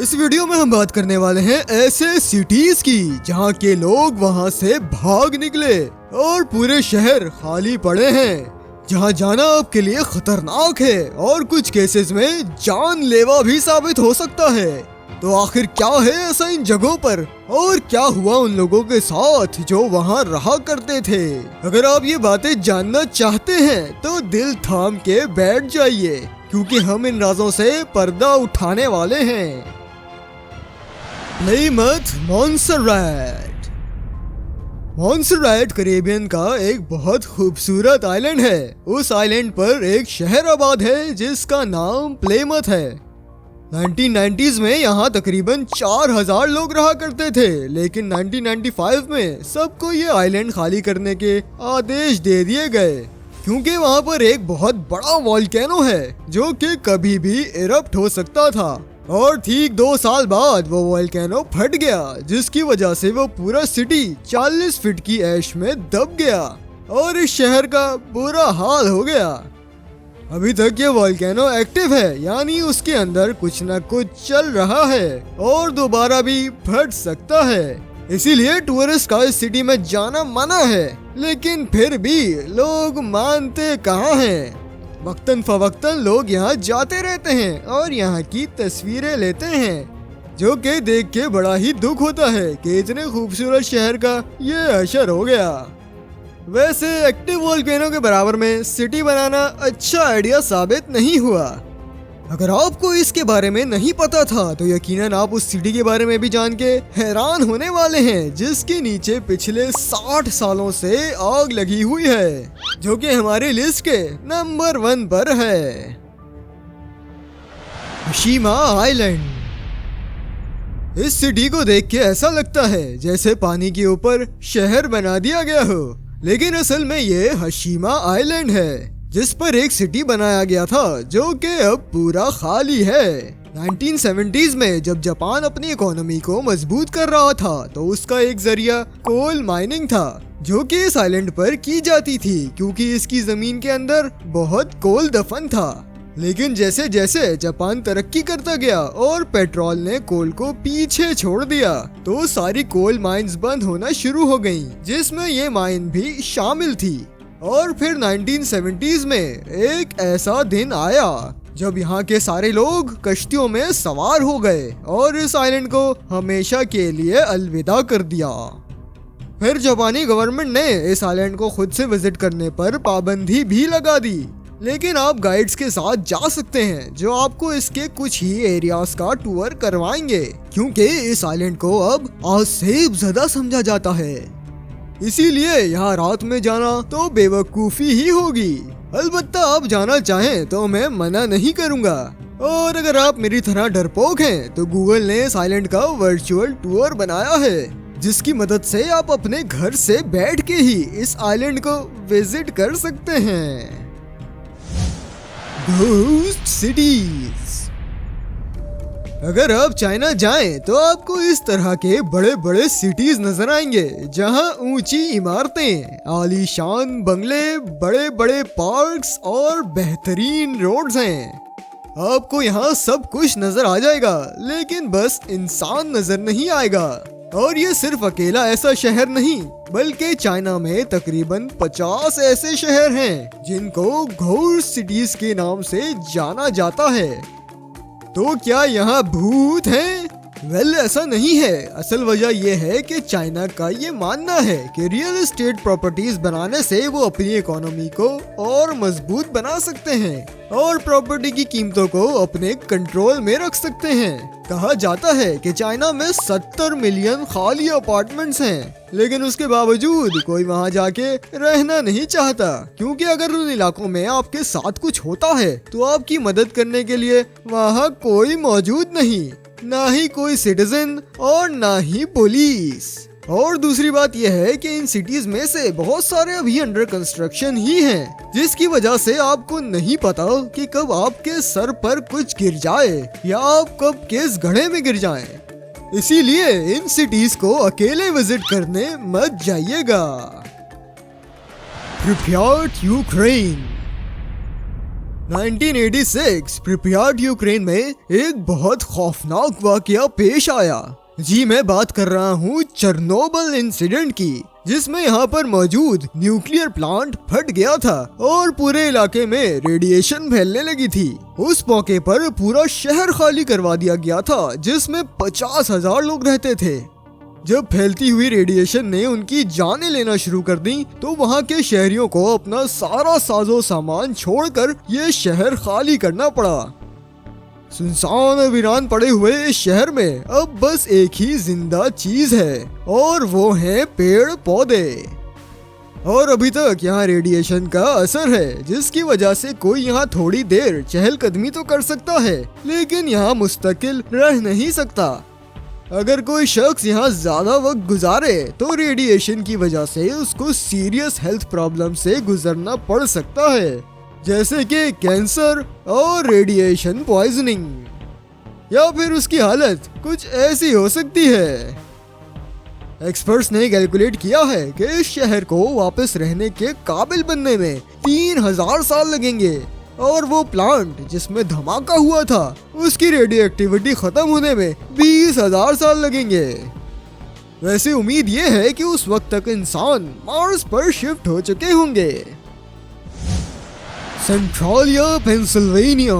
इस वीडियो में हम बात करने वाले हैं ऐसे सिटीज की जहां के लोग वहां से भाग निकले और पूरे शहर खाली पड़े हैं, जहां जाना आपके लिए खतरनाक है और कुछ केसेस में जानलेवा भी साबित हो सकता है। तो आखिर क्या है ऐसा इन जगहों पर और क्या हुआ उन लोगों के साथ जो वहां रहा करते थे? अगर आप ये बातें जानना चाहते हैं तो दिल थाम के बैठ जाइए, क्योंकि हम इन राजों से पर्दा उठाने वाले हैं। प्लेमथ मॉन्सर्रैट। मॉन्सर्रैट कैरेबियन का एक बहुत खूबसूरत आइलैंड है। उस आइलैंड पर एक शहर आबाद है जिसका नाम प्लेमथ है। 1990s में यहाँ तकरीबन 4000 लोग रहा करते थे, लेकिन 1995 में सबको ये आइलैंड खाली करने के आदेश दे दिए गए, क्योंकि वहाँ पर एक बहुत बड़ा वोल्केनो है जो कि कभी भी इरप्ट हो सकता था। और ठीक 2 साल बाद वो वोल्केनो फट गया, जिसकी वजह से वो पूरा सिटी 40 फीट की ऐश में दब गया और इस शहर का बुरा हाल हो गया। अभी तक ये वोल्केनो एक्टिव है, यानी उसके अंदर कुछ न कुछ चल रहा है और दोबारा भी फट सकता है। इसीलिए टूरिस्ट का इस सिटी में जाना मना है, लेकिन फिर भी लोग मानते कहाँ हैं। वक्तन फवक्तन लोग यहाँ जाते रहते हैं और यहाँ की तस्वीरें लेते हैं, जो कि देख के बड़ा ही दुख होता है कि इतने खूबसूरत शहर का ये असर हो गया। वैसे एक्टिव वोल्केनो के बराबर में सिटी बनाना अच्छा आइडिया साबित नहीं हुआ। अगर आपको इसके बारे में नहीं पता था तो यकीनन आप उस सिटी के बारे में भी जान के हैरान होने वाले हैं, जिसके नीचे पिछले 60 सालों से आग लगी हुई है, जो कि हमारी लिस्ट के नंबर 1 पर है। Hiroshima island. इस सिटी को देख के ऐसा लगता है जैसे पानी के ऊपर शहर बना दिया गया हो, लेकिन असल में ये हिरोशिमा आइलैंड है जिस पर एक सिटी बनाया गया था, जो कि अब पूरा खाली है। 1970s में जब जापान अपनी इकोनॉमी को मजबूत कर रहा था तो उसका एक जरिया कोल माइनिंग था, जो कि इस आइलैंड पर की जाती थी क्योंकि इसकी जमीन के अंदर बहुत कोल दफन था। लेकिन जैसे जैसे जापान तरक्की करता गया और पेट्रोल ने कोल को पीछे छोड़ दिया, तो सारी कोल माइंस बंद होना शुरू हो गयी, जिसमें ये माइन भी शामिल थी। और फिर 1970s में एक ऐसा दिन आया जब यहाँ के सारे लोग कश्तियों में सवार हो गए और इस आइलैंड को हमेशा के लिए अलविदा कर दिया। फिर जापानी गवर्नमेंट ने इस आइलैंड को खुद से विजिट करने पर पाबंदी भी लगा दी, लेकिन आप गाइड्स के साथ जा सकते हैं जो आपको इसके कुछ ही एरियाज का टूर करवाएंगे, क्योंकि इस आइलैंड को अब आसेब ज़दा समझा जाता है। इसीलिए यहाँ रात में जाना तो बेवकूफ़ी ही होगी। अलबत्ता आप जाना चाहें तो मैं मना नहीं करूँगा। और अगर आप मेरी तरह डरपोक हैं तो गूगल ने इस आइलैंड का वर्चुअल टूर बनाया है, जिसकी मदद से आप अपने घर से बैठ के ही इस आइलैंड को विजिट कर सकते हैं। Ghost cities. अगर आप चाइना जाएं तो आपको इस तरह के बड़े बड़े सिटीज नजर आएंगे, जहां ऊंची इमारतें, आलीशान बंगले, बड़े बड़े पार्क्स और बेहतरीन रोड्स हैं। आपको यहाँ सब कुछ नजर आ जाएगा, लेकिन बस इंसान नजर नहीं आएगा। और ये सिर्फ अकेला ऐसा शहर नहीं, बल्कि चाइना में तकरीबन 50 ऐसे शहर हैं जिनको घोस्ट सिटीज के नाम से जाना जाता है। तो क्या यहाँ भूत हैं? वेल, ऐसा नहीं है। असल वजह यह है कि चाइना का ये मानना है कि रियल एस्टेट प्रॉपर्टीज बनाने से वो अपनी इकोनॉमी को और मजबूत बना सकते हैं और प्रॉपर्टी की कीमतों को अपने कंट्रोल में रख सकते हैं। कहा जाता है कि चाइना में 70 मिलियन खाली अपार्टमेंट्स हैं, लेकिन उसके बावजूद कोई वहां जाके रहना नहीं चाहता, क्योंकि अगर उन इलाकों में आपके साथ कुछ होता है तो आपकी मदद करने के लिए वहां कोई मौजूद नहीं, ना ही कोई सिटीजन और ना ही पुलिस। और दूसरी बात यह है कि इन सिटीज में से बहुत सारे अभी अंडर कंस्ट्रक्शन ही हैं, जिसकी वजह से आपको नहीं पता कि कब आपके सर पर कुछ गिर जाए या आप कब किस गड्ढे में गिर जाएं। इसीलिए इन सिटीज को अकेले विजिट करने मत जाइएगा। प्रिप्याट, यूक्रेन। 1986 प्रिपियाट यूक्रेन में एक बहुत खौफनाक वाकया पेश आया। जी मैं बात कर रहा हूँ चेरनोबिल इंसिडेंट की, जिसमें यहाँ पर मौजूद न्यूक्लियर प्लांट फट गया था और पूरे इलाके में रेडिएशन फैलने लगी थी। उस मौके पर पूरा शहर खाली करवा दिया गया था, जिसमें 50,000 लोग रहते थे। जब फैलती हुई रेडिएशन ने उनकी जानें लेना शुरू कर दी, तो वहाँ के शहरियों को अपना सारा साजो सामान छोड़कर ये शहर खाली करना पड़ा। सुनसान और वीरान पड़े हुए इस शहर में अब बस एक ही जिंदा चीज है, और वो है पेड़ पौधे। और अभी तक यहाँ रेडिएशन का असर है, जिसकी वजह से कोई यहाँ थोड़ी देर चहलकदमी तो कर सकता है, लेकिन यहाँ मुस्तकिल रह नहीं सकता। अगर कोई शख्स यहाँ ज्यादा वक्त गुजारे तो रेडिएशन की वजह से उसको सीरियस हेल्थ प्रॉब्लम से गुजरना पड़ सकता है, जैसे कि कैंसर और रेडिएशन पॉइजनिंग, या फिर उसकी हालत कुछ ऐसी हो सकती है। एक्सपर्ट्स ने कैलकुलेट किया है कि इस शहर को वापस रहने के काबिल बनने में 3000 साल लगेंगे, और वो प्लांट जिसमें धमाका हुआ था उसकी रेडियो एक्टिविटी खत्म होने में 20,000 साल लगेंगे। वैसे उम्मीद ये है कि उस वक्त तक इंसान मार्स पर शिफ्ट हो चुके होंगे। सेंट्रालिया पेंसिल्वेनिया।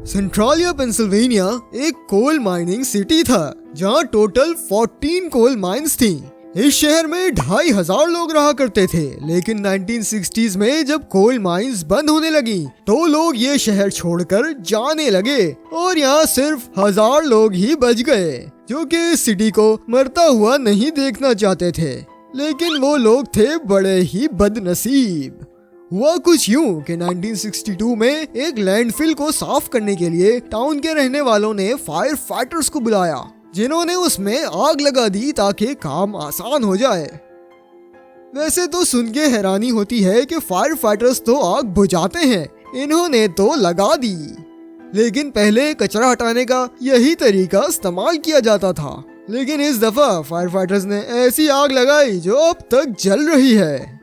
सेंट्रालिया पेंसिल्वेनिया एक कोल माइनिंग सिटी था, जहां टोटल 14 कोल माइंस थी। इस शहर में 2,500 लोग रहा करते थे, लेकिन 1960s में जब कोल माइंस बंद होने लगी तो लोग ये शहर छोड़कर जाने लगे, और यहाँ सिर्फ 1000 लोग ही बच गए, जो कि इस सिटी को मरता हुआ नहीं देखना चाहते थे। लेकिन वो लोग थे बड़े ही बदनसीब। हुआ कुछ यूं कि 1962 में एक लैंडफिल को साफ करने के लिए टाउन के रहने वालों ने फायर फाइटर्स को बुलाया, जिन्होंने उसमें आग लगा दी ताकि काम आसान हो जाए। वैसे तो सुन के हैरानी होती है कि फायर फाइटर्स तो आग बुझाते हैं, इन्होंने तो लगा दी। लेकिन पहले कचरा हटाने का यही तरीका इस्तेमाल किया जाता था, लेकिन इस दफा फायर फाइटर्स ने ऐसी आग लगाई जो अब तक जल रही है।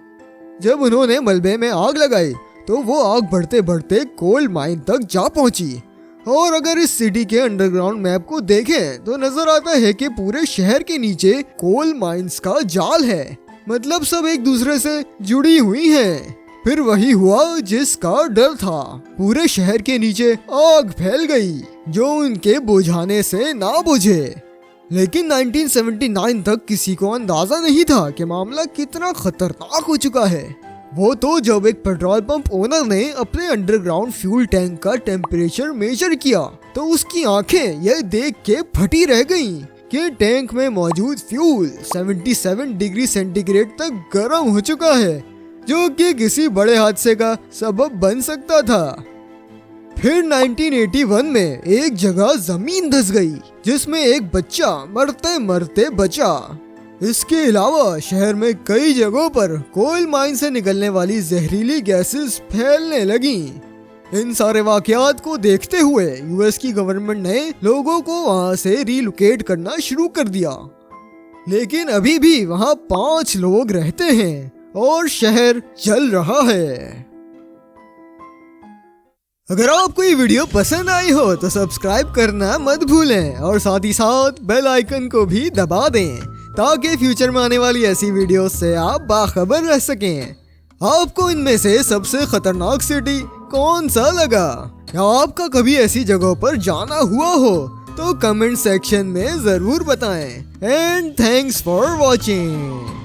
जब उन्होंने मलबे में आग लगाई तो वो आग बढ़ते बढ़ते कोल माइन तक जा पहुंची, और अगर इस सिटी के अंडरग्राउंड मैप को देखें तो नजर आता है कि पूरे शहर के नीचे कोल माइंस का जाल है, मतलब सब एक दूसरे से जुड़ी हुई हैं। फिर वही हुआ जिसका डर था, पूरे शहर के नीचे आग फैल गई जो उनके बुझाने से ना बुझे। लेकिन 1979 तक किसी को अंदाजा नहीं था कि मामला कितना खतरनाक हो चुका है। वो तो जब एक पेट्रोल पंप ओनर ने अपने अंडरग्राउंड फ्यूल टैंक का टेम्परेचर मेजर किया तो उसकी आंखें यह देख के फटी रह गईं कि टैंक में मौजूद फ्यूल 77 डिग्री सेंटीग्रेड तक गर्म हो चुका है, जो कि किसी बड़े हादसे का सबब बन सकता था। फिर 1981 में एक जगह जमीन धंस गई, जिसमें एक बच्चा मरते मरते बचा। इसके अलावा शहर में कई जगहों पर कोल माइन से निकलने वाली जहरीली गैसेस फैलने लगी। इन सारे वाकयात को देखते हुए यूएस की गवर्नमेंट ने लोगों को वहां से रिलोकेट करना शुरू कर दिया, लेकिन अभी भी वहां 5 लोग रहते हैं और शहर जल रहा है। अगर आपको ये वीडियो पसंद आई हो तो सब्सक्राइब करना मत भूलें, और साथ ही साथ बेल आइकन को भी दबा दें ताकि फ्यूचर में आने वाली ऐसी वीडियो से आप बाखबर रह सकें। आपको इनमें से सबसे खतरनाक सिटी कौन सा लगा, या आपका कभी ऐसी जगहों पर जाना हुआ हो तो कमेंट सेक्शन में जरूर बताएं। And thanks for watching.